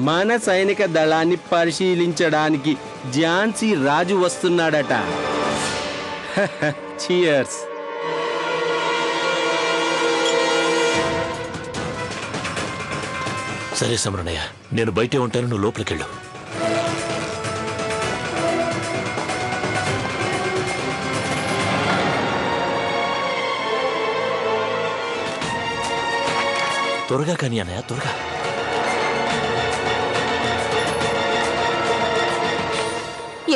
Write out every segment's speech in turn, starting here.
మన సైనిక దళాన్ని పరిశీలించడానికి ఝాన్సీ రాజు వస్తున్నాడట. చీయర్స్. సరే సమరణయ్య, నేను బయటే ఉంటాను, నువ్వు లోపలికెళ్ళు. త్వరగా కానీ అన్నయ్య, త్వరగా.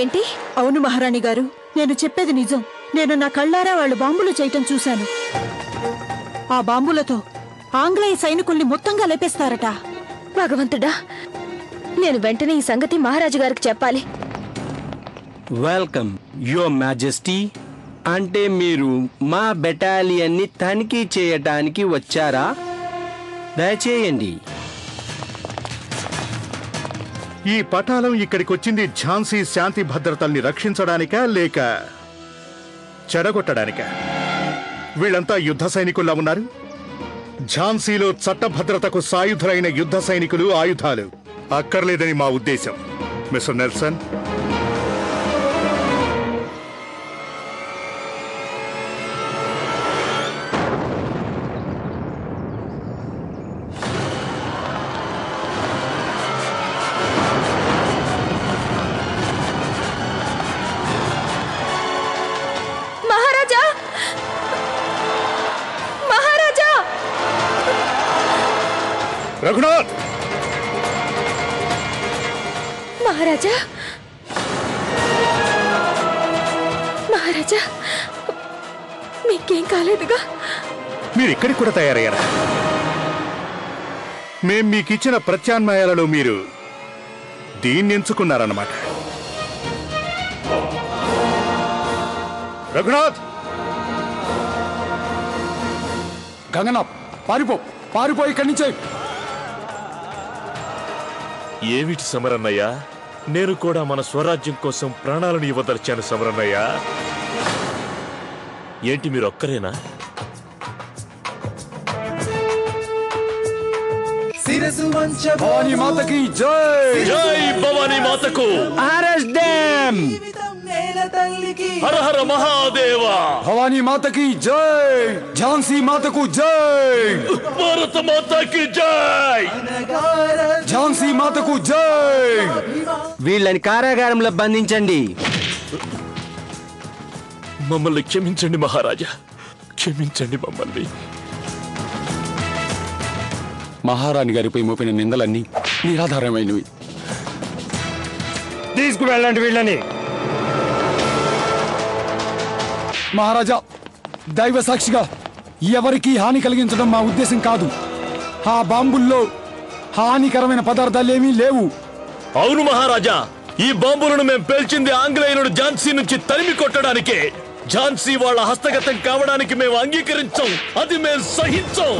ఏంటి? అవును మహారాణి గారు, నేను చెప్పేది నిజం. నేను నా కళ్ళారా వాళ్ళు బాంబులు చేయటం చూశాను. ఆ బాంబులతో ఆంగ్లేయ సైనికుల్ని మొత్తంగా లేపేస్తారట. భగవంతుడా, నేను వెంటనే ఈ సంగతి మహారాజు గారికి చెప్పాలి. Welcome your majesty. అంటే మీరు మా బెటాలియన్ని తనిఖీ చేయటానికి వచ్చారా? దయచేయండి. ఈ పటాలం ఇక్కడికొచ్చింది ఝాన్సీ శాంతి భద్రతల్ని రక్షించడానికా లేక చెడగొట్టడానికా? వీళ్ళంతా యుద్ధ సైనికుల్లా ఉన్నారు. ఝాన్సీలో చట్టభద్రతకు సాయుధులైన యుద్ధ సైనికులు, ఆయుధాలు అక్కర్లేదని మా ఉద్దేశం. మిస్టర్ నెల్సన్, మహారాజా, మహారాజా! రఘునాథ్! మహారాజా, మహారాజా, మీకేం కాలేదుగా? మీరిక్కడికి కూడా తయారయ్యారా? మేం మీకిచ్చిన ప్రత్యామ్నాయాలలో మీరు దీన్ని ఎంచుకున్నారన్నమాట. రఘునాథ్! గంగనా, పారిపో ఇక్కడి నుంచే. ఏమిటి సమరన్నయ్య, నేను కూడా మన స్వరాజ్యం కోసం ప్రాణాలను ఇవ్వదలిచాను సమరన్నయ్య. ఏంటి మీరు ఒక్కరేనా? భవానీ మాతకి జై! జై భవానీ మాతకు! Arrest them! హర హర మహాదేవ! భవానీ మాతకి జై! ఝాన్సీ మాతకు జై! భారత మాతకి జై! ఝాన్సీ మాతకు జై! వీళ్ళని కారాగారంలో బంధించండి. మమ్మల్ని క్షమించండి మహారాజా, క్షమించండి మమ్మల్ని. మహారాణి గారిపై మోపిన నిందలన్నీ నిరాధారమైనవి. తీసుకువెళ్ళండి వీళ్ళని. మహారాజా, దైవ సాక్షిగా ఎవరికీ హాని కలిగించడం మా ఉద్దేశం కాదు. ఆ బాంబుల్లో హానికరమైన పదార్థాలేమీ లేవు. అవును మహారాజా, ఈ బాంబులను మేము పేల్చింది ఆంగ్లేయులను ఝాన్సీ నుంచి తరిమి కొట్టడానికే. ఝాన్సీ వాళ్ళ హస్తగతం కావడానికి మేము అంగీకరించాం, అది మేము సహించాం.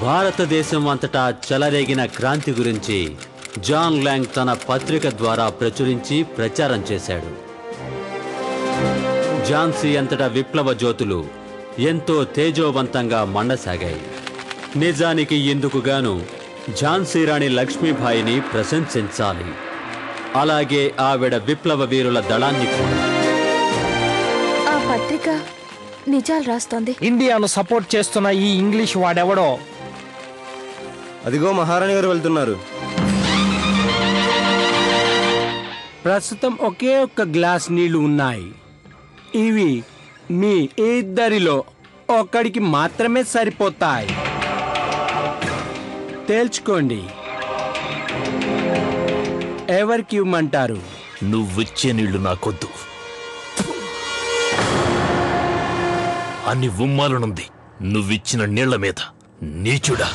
భారతదేశం అంతటా చెలరేగిన క్రాంతి గురించి జాన్ లాంగ్ తన పత్రిక ద్వారా ప్రచురించి ప్రచారం చేశాడు. ఝాన్సీ అంతటా విప్లవ జ్యోతులు ఎంతో తేజోవంతంగా మండసాగాయి. నిజానికి ఇందుకుగాను ఝాన్సీ రాణి లక్ష్మీబాయిని ప్రశంసించాలి. అలాగే ఆవిడ విప్లవ వీరుల దళాన్ని కూడా. ఆ పత్రిక నిజాలు రాస్తోంది. ఇండియాను సపోర్ట్ చేస్తున్న ఈ ఇంగ్లీష్ వాడెవడో. అదిగో మహారాణి గారు వెళ్తున్నారు. ప్రస్తుతం ఒకే ఒక్క గ్లాస్ నీళ్లు ఉన్నాయి. ఇవి మీ ఇద్దరిలో ఒక్కడికి మాత్రమే సరిపోతాయి. తేల్చుకోండి, ఎవరికి ఇవ్వమంటారు? నువ్విచ్చే నీళ్లు నాకొద్దు. అన్ని ఉమ్మాలనుంది నువ్విచ్చిన నీళ్ల మీద, నీచుడా.